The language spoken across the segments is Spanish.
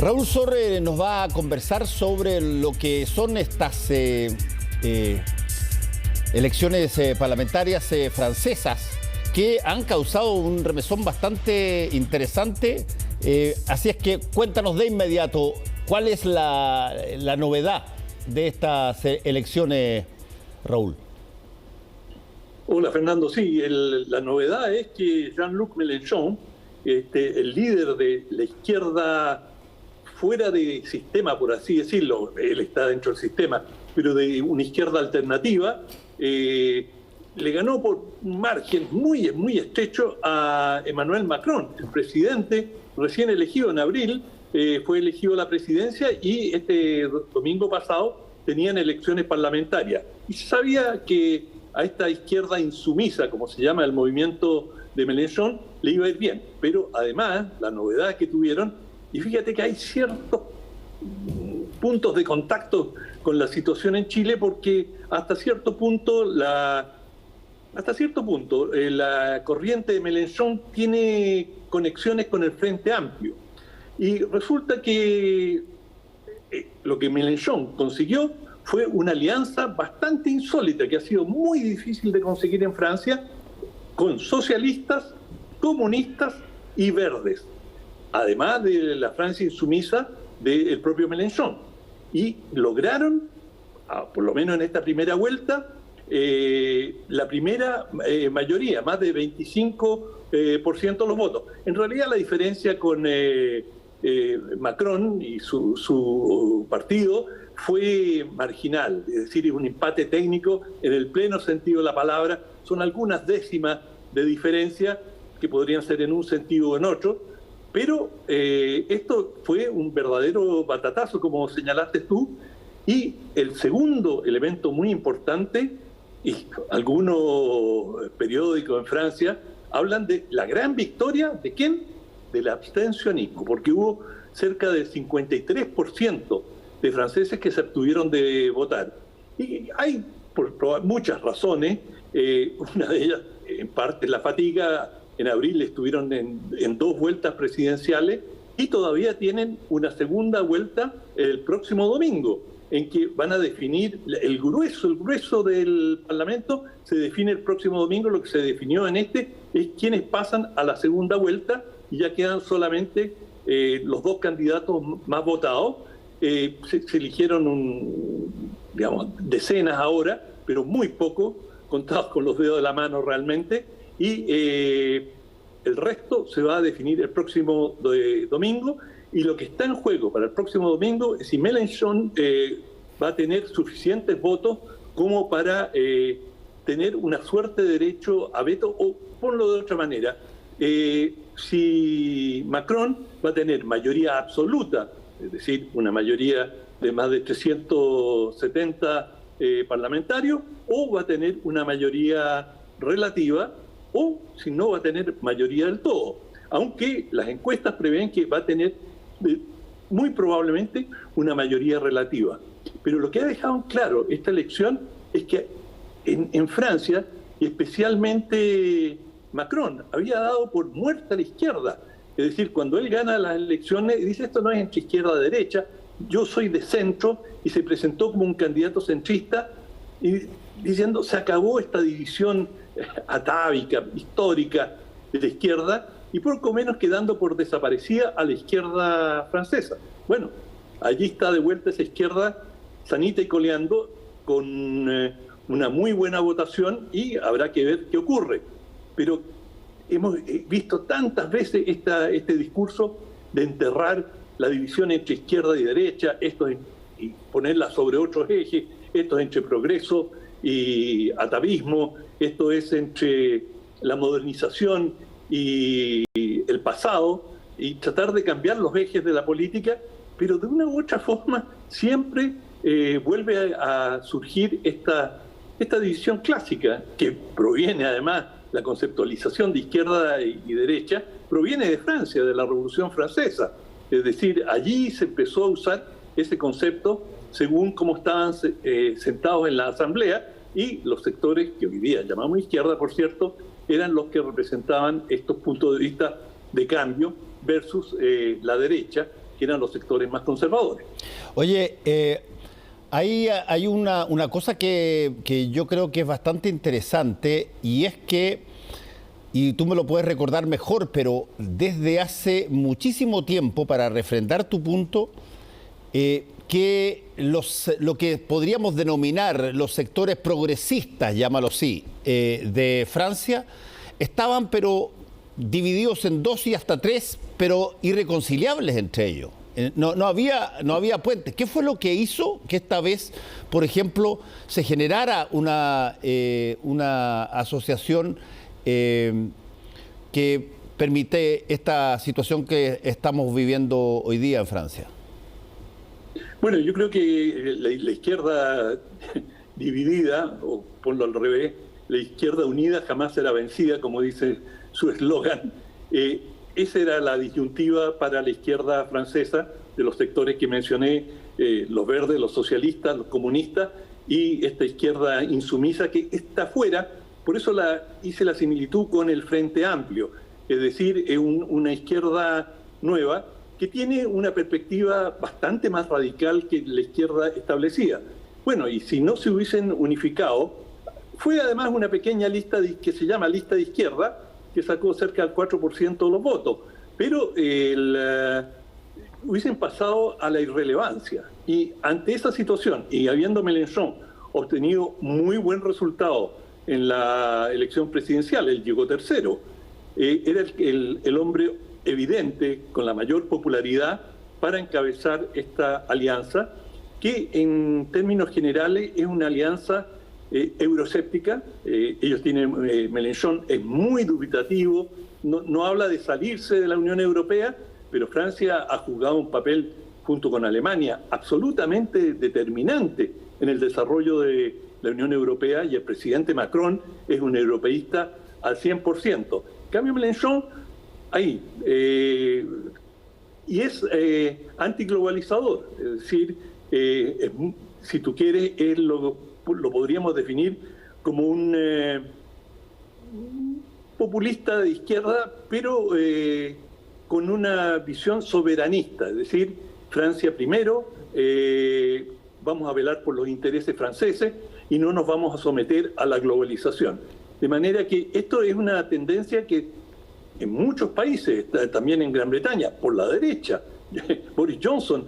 Raúl Sorre nos va a conversar sobre lo que son estas elecciones parlamentarias francesas que han causado un remesón bastante interesante. Así es que cuéntanos de inmediato cuál es la novedad de estas elecciones, Raúl. Hola Fernando, sí, la novedad es que Jean-Luc Mélenchon, el líder de la izquierda fuera de sistema, por así decirlo, él está dentro del sistema, pero de una izquierda alternativa, le ganó por un margen muy estrecho a Emmanuel Macron, el presidente recién elegido en abril, fue elegido a la presidencia y este domingo pasado tenían elecciones parlamentarias. Y se sabía que a esta izquierda insumisa, como se llama el movimiento de Mélenchon, le iba a ir bien. Pero además, la novedad que tuvieron, y fíjate que hay ciertos puntos de contacto con la situación en Chile, porque hasta cierto punto la corriente de Mélenchon tiene conexiones con el Frente Amplio. Y resulta que lo que Mélenchon consiguió fue una alianza bastante insólita, que ha sido muy difícil de conseguir en Francia, con socialistas, comunistas y verdes, además de la Francia insumisa del propio Mélenchon. Y lograron, por lo menos en esta primera vuelta, la primera mayoría, más de 25% de los votos. En realidad la diferencia con Macron y su partido fue marginal, es decir, es un empate técnico en el pleno sentido de la palabra. Son algunas décimas de diferencia que podrían ser en un sentido o en otro, pero esto fue un verdadero batatazo, como señalaste tú. Y el segundo elemento muy importante, y algunos periódicos en Francia hablan de la gran victoria, ¿de quién? Del abstencionismo, porque hubo cerca del 53% de franceses que se abstuvieron de votar. Y hay por muchas razones, una de ellas en parte la fatiga. En abril estuvieron en 2 vueltas presidenciales y todavía tienen una segunda vuelta el próximo domingo, en que van a definir el grueso del Parlamento. Se define el próximo domingo. Lo que se definió en es quienes pasan a la segunda vuelta, y ya quedan solamente los 2 candidatos más votados. Se eligieron decenas ahora, pero muy poco, contados con los dedos de la mano realmente, y el resto se va a definir el próximo domingo. Y lo que está en juego para el próximo domingo es si Mélenchon va a tener suficientes votos como para tener una suerte de derecho a veto, o ponlo de otra manera, si Macron va a tener mayoría absoluta, es decir, una mayoría de más de 370 parlamentarios, o va a tener una mayoría relativa, o si no va a tener mayoría del todo. Aunque las encuestas prevén que va a tener muy probablemente una mayoría relativa. Pero lo que ha dejado en claro esta elección es que en Francia, y especialmente Macron, había dado por muerta a la izquierda. Es decir, cuando él gana las elecciones, dice: esto no es entre izquierda y derecha, yo soy de centro, y se presentó como un candidato centrista, y diciendo: se acabó esta división atávica, histórica de la izquierda, y poco menos quedando por desaparecida a la izquierda francesa. Bueno, allí está de vuelta esa izquierda sanita y coleando, con una muy buena votación, y habrá que ver qué ocurre. Pero hemos visto tantas veces este discurso de enterrar la división entre izquierda y derecha, y ponerla sobre otros ejes. Esto es entre progreso y atavismo, esto es entre la modernización y el pasado, y tratar de cambiar los ejes de la política, pero de una u otra forma siempre vuelve a surgir esta división clásica, que proviene además, la conceptualización de izquierda y derecha, proviene de Francia, de la Revolución Francesa. Es decir, allí se empezó a usar ese concepto según cómo estaban sentados en la asamblea, y los sectores que hoy día llamamos izquierda, por cierto, eran los que representaban estos puntos de vista de cambio versus la derecha, que eran los sectores más conservadores. Oye, ahí hay una cosa que yo creo que es bastante interesante, y es que, y tú me lo puedes recordar mejor, pero desde hace muchísimo tiempo, para refrendar tu punto, que lo que podríamos denominar los sectores progresistas, llámalo así, de Francia, estaban pero divididos en dos y hasta tres, pero irreconciliables entre ellos. No había puentes. ¿Qué fue lo que hizo que esta vez, por ejemplo, se generara una asociación que permite esta situación que estamos viviendo hoy día en Francia? Bueno, yo creo que la izquierda dividida, o ponlo al revés, la izquierda unida jamás será vencida, como dice su eslogan. Esa era la disyuntiva para la izquierda francesa, de los sectores que mencioné, los verdes, los socialistas, los comunistas, y esta izquierda insumisa que está fuera. Por eso hice la similitud con el Frente Amplio, es decir, una izquierda nueva que tiene una perspectiva bastante más radical que la izquierda establecida. Bueno, y si no se hubiesen unificado, fue además una pequeña lista que se llama lista de izquierda, que sacó cerca del 4% de los votos, pero hubiesen pasado a la irrelevancia. Y ante esa situación, y habiendo Mélenchon obtenido muy buen resultado en la elección presidencial, él llegó tercero, era el hombre evidente, con la mayor popularidad, para encabezar esta alianza, que en términos generales es una alianza euroscéptica. Ellos tienen, Mélenchon es muy dubitativo, no habla de salirse de la Unión Europea, pero Francia ha jugado un papel, junto con Alemania, absolutamente determinante en el desarrollo de la Unión Europea, y el presidente Macron es un europeísta al 100%. En cambio, Mélenchon, ahí, y es antiglobalizador, es decir, si tú quieres, lo podríamos definir como un populista de izquierda, pero con una visión soberanista, es decir, Francia primero, vamos a velar por los intereses franceses y no nos vamos a someter a la globalización. De manera que esto es una tendencia que en muchos países, también en Gran Bretaña, por la derecha, Boris Johnson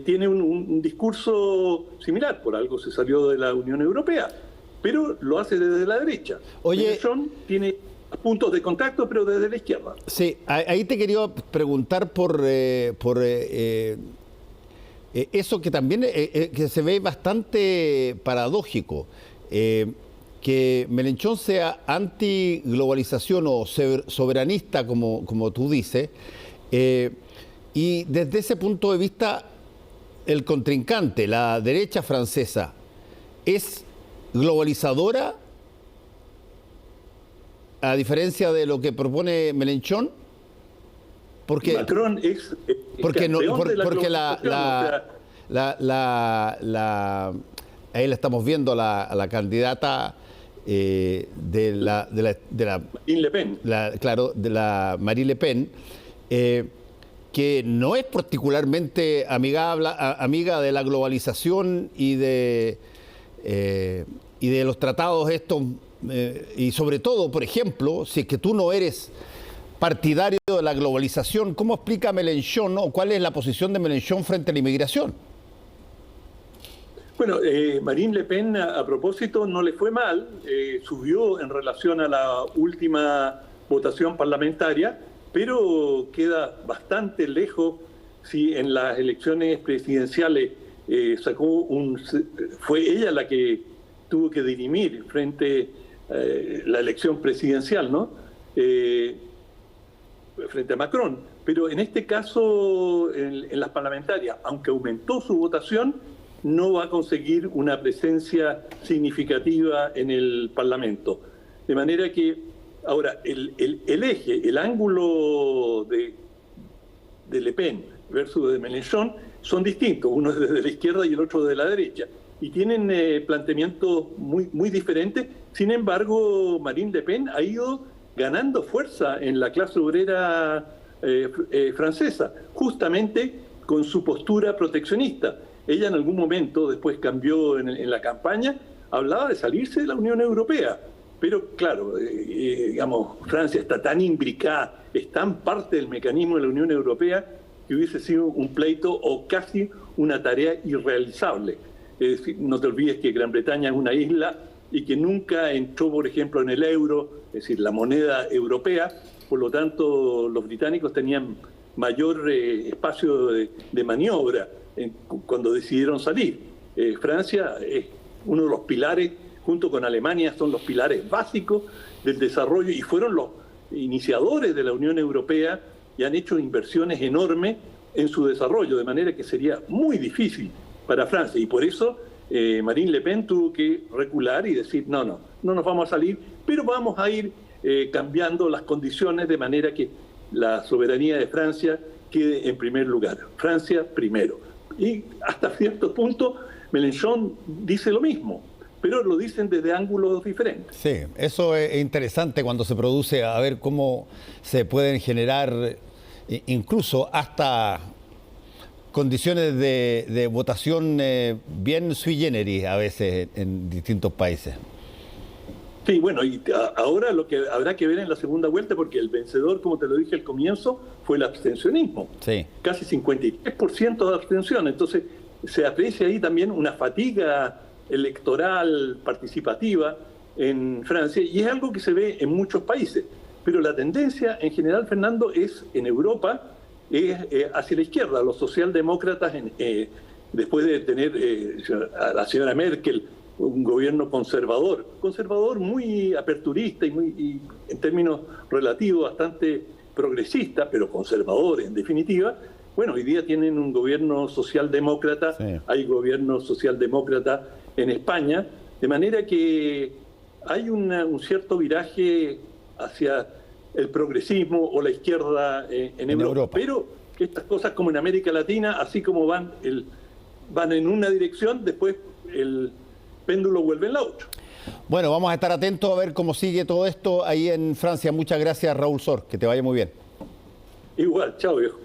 tiene un discurso similar, por algo se salió de la Unión Europea, pero lo hace desde la derecha. Oye, John tiene puntos de contacto, pero desde la izquierda. Sí, ahí te quería preguntar por eso que también que se ve bastante paradójico, que Mélenchon sea antiglobalización o soberanista, como tú dices, y desde ese punto de vista el contrincante, la derecha francesa, ¿es globalizadora a diferencia de lo que propone Mélenchon? Porque Macron es porque ahí le estamos viendo a la candidata de la Marine Le Pen. De la Marine Le Pen, que no es particularmente amiga de la globalización y de los tratados estos, y sobre todo, por ejemplo, si es que tú no eres partidario de la globalización, ¿cómo explica Mélenchon, o cuál es la posición de Mélenchon frente a la inmigración? Bueno, Marine Le Pen, a propósito, no le fue mal, subió en relación a la última votación parlamentaria, pero queda bastante lejos. Si en las elecciones presidenciales fue ella la que tuvo que dirimir frente a la elección presidencial, ¿no? Frente a Macron. Pero en este caso, en las parlamentarias, aunque aumentó su votación, no va a conseguir una presencia significativa en el Parlamento. De manera que, ahora, el eje, el ángulo de Le Pen versus de Mélenchon son distintos. Uno es desde la izquierda y el otro desde la derecha. Y tienen planteamientos muy diferentes. Sin embargo, Marine Le Pen ha ido ganando fuerza en la clase obrera francesa, justamente con su postura proteccionista. Ella en algún momento, después cambió en la campaña, hablaba de salirse de la Unión Europea. Pero claro, digamos, Francia está tan imbricada, es tan parte del mecanismo de la Unión Europea que hubiese sido un pleito o casi una tarea irrealizable. Es decir, no te olvides que Gran Bretaña es una isla y que nunca entró, por ejemplo, en el euro, es decir, la moneda europea. Por lo tanto, los británicos tenían mayor espacio de maniobra cuando decidieron salir. Francia es uno de los pilares, junto con Alemania, son los pilares básicos del desarrollo y fueron los iniciadores de la Unión Europea y han hecho inversiones enormes en su desarrollo, de manera que sería muy difícil para Francia. Y por eso Marine Le Pen tuvo que recular y decir, no nos vamos a salir, pero vamos a ir cambiando las condiciones de manera que la soberanía de Francia quede en primer lugar. Francia primero. Y hasta cierto punto Mélenchon dice lo mismo, pero lo dicen desde ángulos diferentes. Sí, eso es interesante cuando se produce, a ver cómo se pueden generar incluso hasta condiciones de votación bien sui generis a veces en distintos países. Sí, bueno, y ahora lo que habrá que ver en la segunda vuelta, porque el vencedor, como te lo dije al comienzo, fue el abstencionismo. Sí. Casi 53% de abstención. Entonces, se aprecia ahí también una fatiga electoral participativa en Francia, y es algo que se ve en muchos países. Pero la tendencia en general, Fernando, es en Europa, es hacia la izquierda. Los socialdemócratas, después de tener a la señora Merkel, un gobierno conservador muy aperturista y en términos relativos bastante progresista, pero conservador en definitiva. Bueno, hoy día tienen un gobierno socialdemócrata, sí. Hay gobierno socialdemócrata en España, de manera que hay un cierto viraje hacia el progresismo o la izquierda en Europa. Pero estas cosas, como en América Latina, así como van en una dirección, después el péndulo vuelve en la otra. Bueno, vamos a estar atentos a ver cómo sigue todo esto ahí en Francia. Muchas gracias, Raúl Sor. Que te vaya muy bien. Igual, chao, viejo.